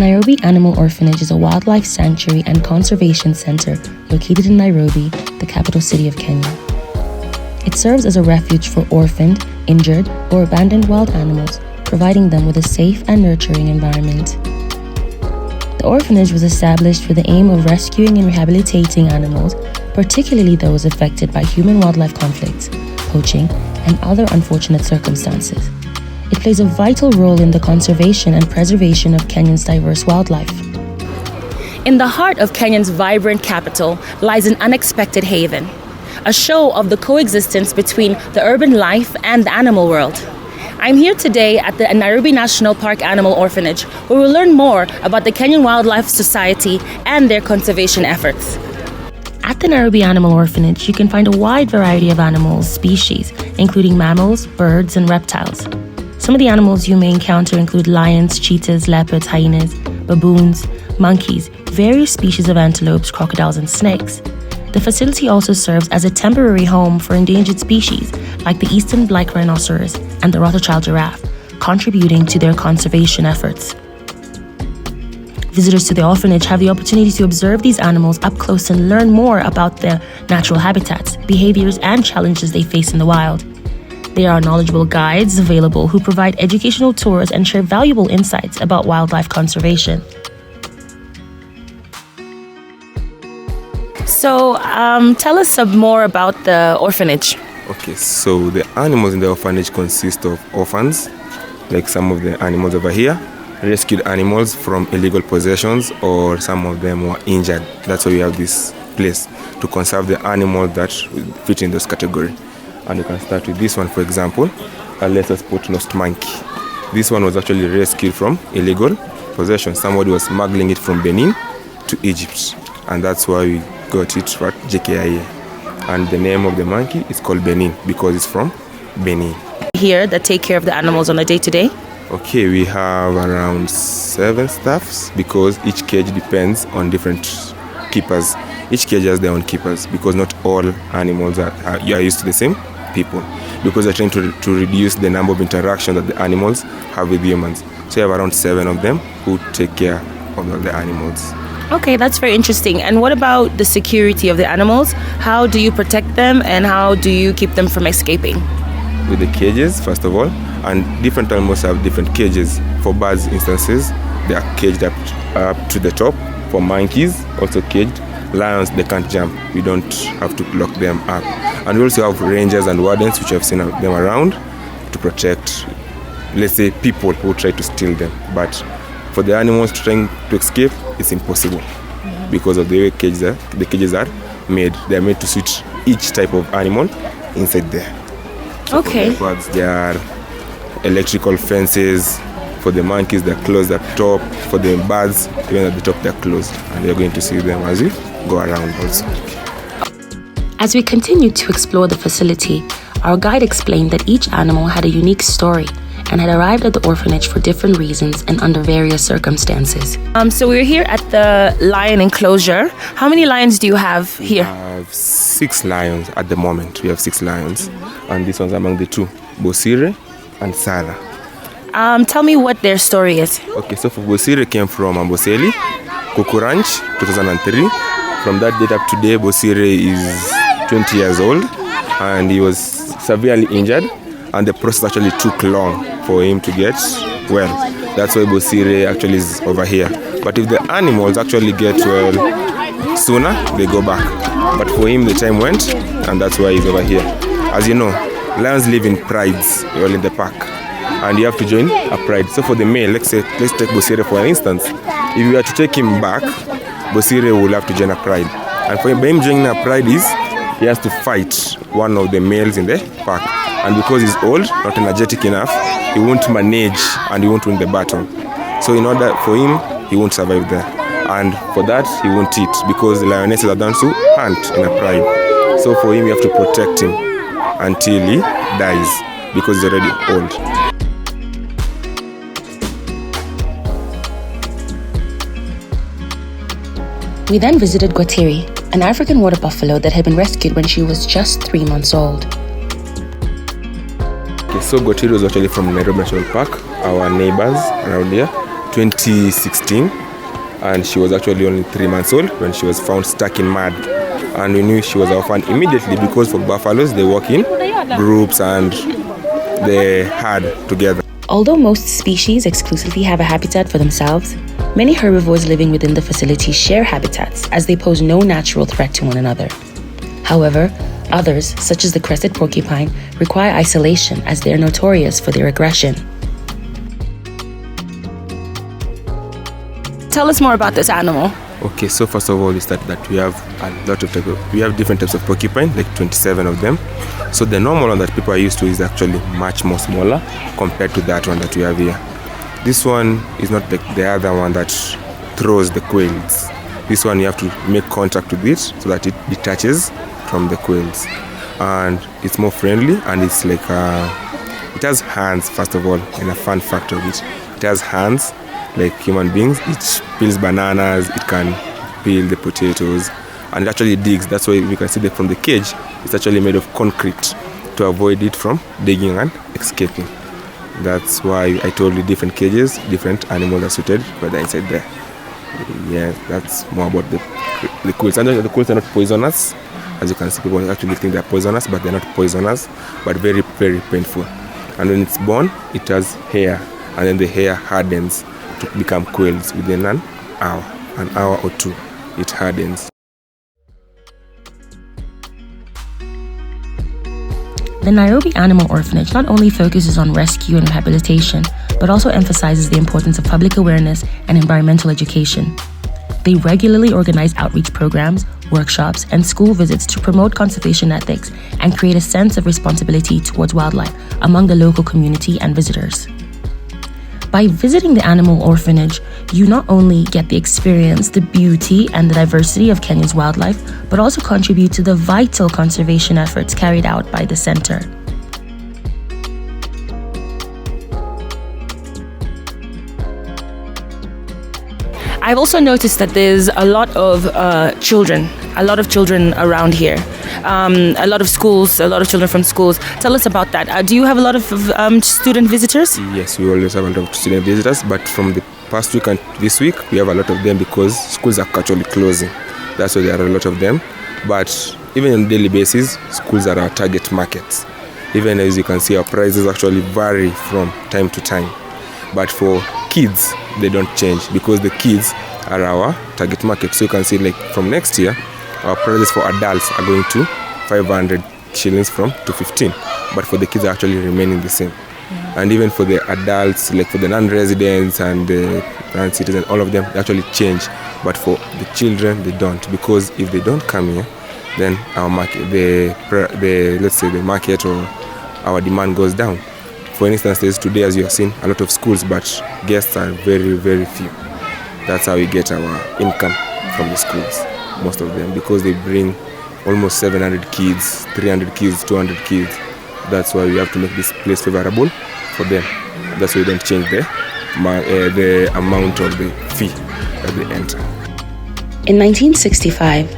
Nairobi Animal Orphanage is a wildlife sanctuary and conservation center located in Nairobi, the capital city of Kenya. It serves as a refuge for orphaned, injured, or abandoned wild animals, providing them with a safe and nurturing environment. The orphanage was established with the aim of rescuing and rehabilitating animals, particularly those affected by human-wildlife conflicts, poaching, and other unfortunate circumstances. It plays a vital role in the conservation and preservation of Kenya's diverse wildlife. In the heart of Kenya's vibrant capital lies an unexpected haven, a show of the coexistence between the urban life and the animal world. I'm here today at the Nairobi National Park Animal Orphanage, where we'll learn more about the Kenyan Wildlife Society and their conservation efforts. At the Nairobi Animal Orphanage, you can find a wide variety of animals species, including mammals, birds, and reptiles. Some of the animals you may encounter include lions, cheetahs, leopards, hyenas, baboons, monkeys, various species of antelopes, crocodiles, and snakes. The facility also serves as a temporary home for endangered species like the eastern black rhinoceros and the Rothschild giraffe, contributing to their conservation efforts. Visitors to the orphanage have the opportunity to observe these animals up close and learn more about their natural habitats, behaviors, and challenges they face in the wild. There are knowledgeable guides available who provide educational tours and share valuable insights about wildlife conservation. So, tell us some more about the orphanage. Okay, so the animals in the orphanage consist of orphans, like some of the animals over here, rescued animals from illegal possessions, or some of them were injured. That's why we have this place to conserve the animals that fit in this category. And you can start with this one, for example, a lesser spot-nosed monkey. This one was actually rescued from illegal possession. Somebody was smuggling it from Benin to Egypt, and that's why we got it at JKIA. And the name of the monkey is called Benin because it's from Benin. Here that take care of the animals on a day-to-day? Okay, we have around 7 staffs because each cage depends on different keepers. Each cage has their own keepers because not all animals are used to the same people, because they're trying to reduce the number of interaction that the animals have with humans. So you have around 7 of them who take care of the animals. Okay, that's very interesting. And what about the security of the animals? How do you protect them and how do you keep them from escaping? With the cages, first of all, and different animals have different cages. For birds, instances, they are caged up to the top. For monkeys, also caged. Lions, they can't jump. We don't have to lock them up. And we also have rangers and wardens, which I've seen them around to protect, let's say, people who try to steal them. But for the animals trying to escape, it's impossible because of the way the cages are made. They're made to suit each type of animal inside there. So okay. For the birds, there are electrical fences. For the monkeys, they're closed at top. For the birds, even at the top, they're closed. And you're going to see them as we go around also. As we continued to explore the facility, our guide explained that each animal had a unique story and had arrived at the orphanage for different reasons and under various circumstances. So we're here at the lion enclosure. How many lions do you have here? We have 6 lions at the moment. We have 6 lions. And this one's among the 2, Bosire and Sarah. Tell me what their story is. Okay, so for Bosire came from Amboseli, Kuku Ranch, 2003. From that date up to today, Bosire is 20 years old and he was severely injured, and the process actually took long for him to get well. That's why Bosire actually is over here. But if the animals actually get well sooner, they go back. But for him, the time went, and that's why he's over here. As you know, lions live in prides, all in the pack, and you have to join a pride. So for the male, let's take Bosire for an instance. If you were to take him back, Bosire will have to join a pride. And for him joining a pride is, he has to fight one of the males in the pack. And because he's old, not energetic enough, he won't manage and he won't win the battle. So in order for him, he won't survive there. And for that, he won't eat because the lionesses are done to hunt in a pride. So for him, you have to protect him until he dies because he's already old. We then visited Guatiri, an African water buffalo that had been rescued when she was just 3 months old. Okay, so Guatiri was actually from Nairobi National Park, our neighbors around here. 2016, and she was actually only 3 months old when she was found stuck in mud. And we knew she was orphaned immediately because for buffaloes, they walk in groups and they herd together. Although most species exclusively have a habitat for themselves, many herbivores living within the facility share habitats as they pose no natural threat to one another. However, others, such as the crested porcupine, require isolation as they are notorious for their aggression. Tell us more about this animal. Okay, so first of all, is that we have different types of porcupine, like 27 of them. So the normal one that people are used to is actually much more smaller compared to that one that we have here. This one is not like the other one that throws the quails. This one you have to make contact with it so that it detaches from the quails, and it's more friendly, and it's like it has hands. First of all, and a fun fact of it has hands like human beings. It peels bananas, it can peel the potatoes, and it actually digs. That's why we can see that from the cage, it's actually made of concrete to avoid it from digging and escaping. That's why I told you different cages, different animals are suited for the inside there. Yeah, that's more about the quills. And the quills are not poisonous. As you can see, people actually think they're poisonous, but they're not poisonous, but very, very painful. And when it's born, it has hair, and then the hair hardens to become quills within an hour or two. It hardens. The Nairobi Animal Orphanage not only focuses on rescue and rehabilitation, but also emphasizes the importance of public awareness and environmental education. They regularly organize outreach programs, workshops, and school visits to promote conservation ethics and create a sense of responsibility towards wildlife among the local community and visitors. By visiting the animal orphanage, you not only get the experience, the beauty, and the diversity of Kenya's wildlife, but also contribute to the vital conservation efforts carried out by the center. I've also noticed that there's a lot of children around here. A lot of schools, a lot of children from schools. Tell us about that. Do you have a lot of student visitors? Yes, we always have a lot of student visitors, but from the past week and this week, we have a lot of them because schools are actually closing. That's why there are a lot of them. But even on a daily basis, schools are our target markets. Even as you can see, our prices actually vary from time to time. But for kids, they don't change because the kids are our target market. So you can see, like, from next year, our prices for adults are going to 500 shillings from 215, but for the kids are actually remaining the same. And even for the adults, like for the non-residents and the non-citizens, all of them actually change. But for the children, they don't, because if they don't come here, then our market, let's say the market or our demand goes down. For instance, today, as you have seen, a lot of schools, but guests are very, very few. That's how we get our income from the schools, most of them, because they bring almost 700 kids, 300 kids, 200 kids. That's why we have to make this place favorable for them. That's why we don't change the amount of the fee that they enter. In 1965,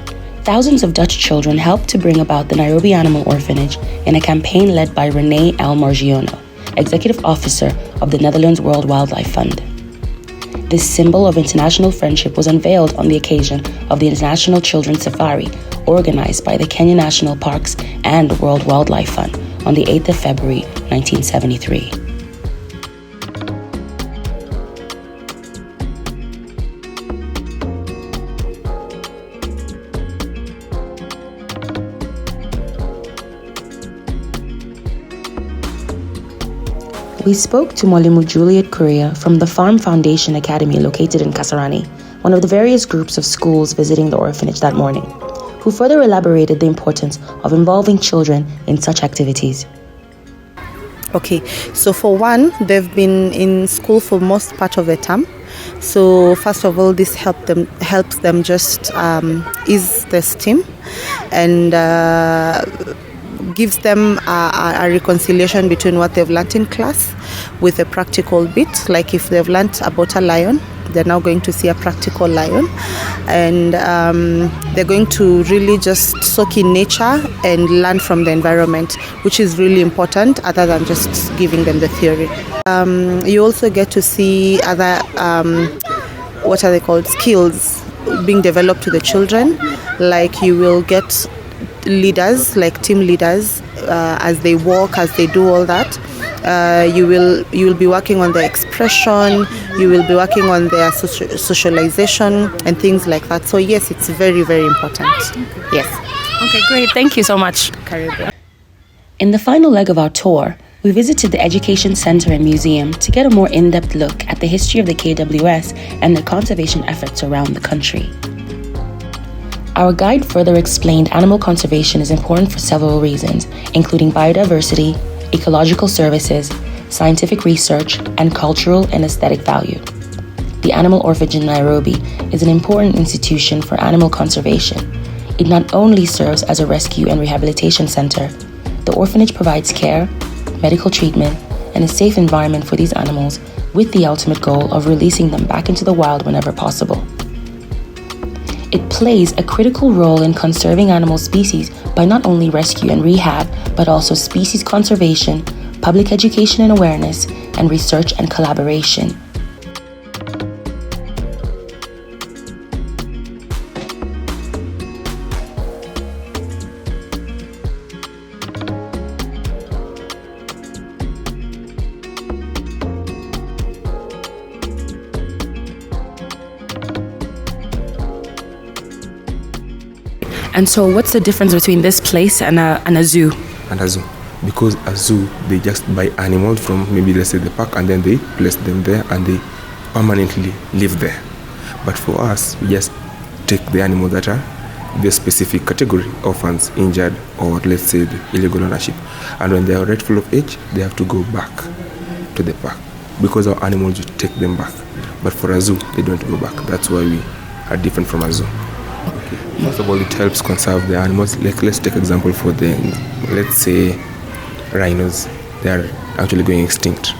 thousands of Dutch children helped to bring about the Nairobi Animal Orphanage in a campaign led by René L. Margiono, Executive Officer of the Netherlands World Wildlife Fund. This symbol of international friendship was unveiled on the occasion of the International Children's Safari, organized by the Kenya National Parks and the World Wildlife Fund on the 8th of February, 1973. We spoke to Mwalimu Juliet Kuria from the Farm Foundation Academy located in Kasarani, one of the various groups of schools visiting the orphanage that morning, who further elaborated the importance of involving children in such activities. Okay, so for one, they've been in school for most part of the term. So first of all, this helps them just ease the steam and gives them a reconciliation between what they've learnt in class with a practical bit. Like if they've learnt about a lion, they're now going to see a practical lion, and they're going to really just soak in nature and learn from the environment, which is really important other than just giving them the theory. You also get to see other what are they called, skills being developed to the children. Like you will get leaders, like team leaders, as they walk, as they do all that. You will be working on their expression, you will be working on their socialization and things like that. So yes, it's very, very important. Yes. Okay, great. Thank you so much. Karibu. In the final leg of our tour, we visited the Education Center and Museum to get a more in-depth look at the history of the KWS and their conservation efforts around the country. Our guide further explained animal conservation is important for several reasons, including biodiversity, ecological services, scientific research, and cultural and aesthetic value. The Animal Orphanage in Nairobi is an important institution for animal conservation. It not only serves as a rescue and rehabilitation center, the orphanage provides care, medical treatment, and a safe environment for these animals, with the ultimate goal of releasing them back into the wild whenever possible. It plays a critical role in conserving animal species by not only rescue and rehab, but also species conservation, public education and awareness, and research and collaboration. And so what's the difference between this place and a zoo? And a zoo. Because a zoo, they just buy animals from maybe, let's say, the park, and then they place them there and they permanently live there. But for us, we just take the animals that are the specific category, orphans, injured, or let's say the illegal ownership. And when they are rightful of age, they have to go back to the park. Because our animals, you take them back. But for a zoo, they don't go back. That's why we are different from a zoo. Okay. First of all, it helps conserve the animals. Like, let's take example for the, let's say, rhinos. They are actually going extinct.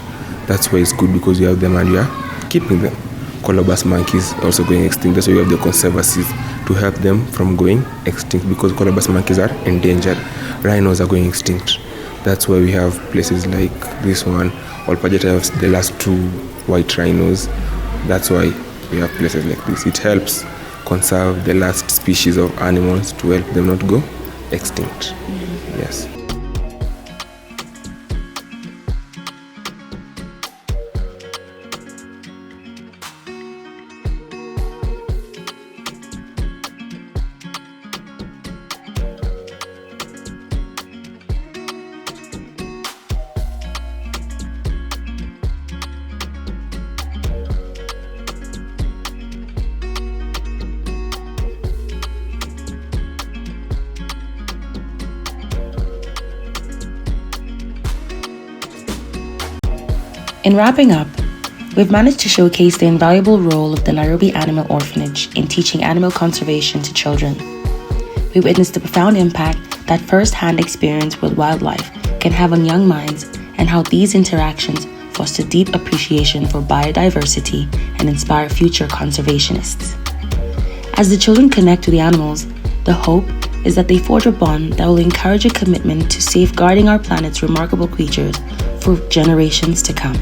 That's why it's good, because you have them and you are keeping them. Colobus monkeys also going extinct. That's why you have the conservancies to help them from going extinct, because colobus monkeys are endangered. Rhinos are going extinct. That's why we have places like this one. Olpajeta has the last 2 white rhinos. That's why we have places like this. It helps conserve the last species of animals to help them not go extinct. Yes. In wrapping up, we've managed to showcase the invaluable role of the Nairobi Animal Orphanage in teaching animal conservation to children. We witnessed the profound impact that first-hand experience with wildlife can have on young minds, and how these interactions foster deep appreciation for biodiversity and inspire future conservationists. As the children connect to the animals, the hope is that they forge a bond that will encourage a commitment to safeguarding our planet's remarkable creatures for generations to come.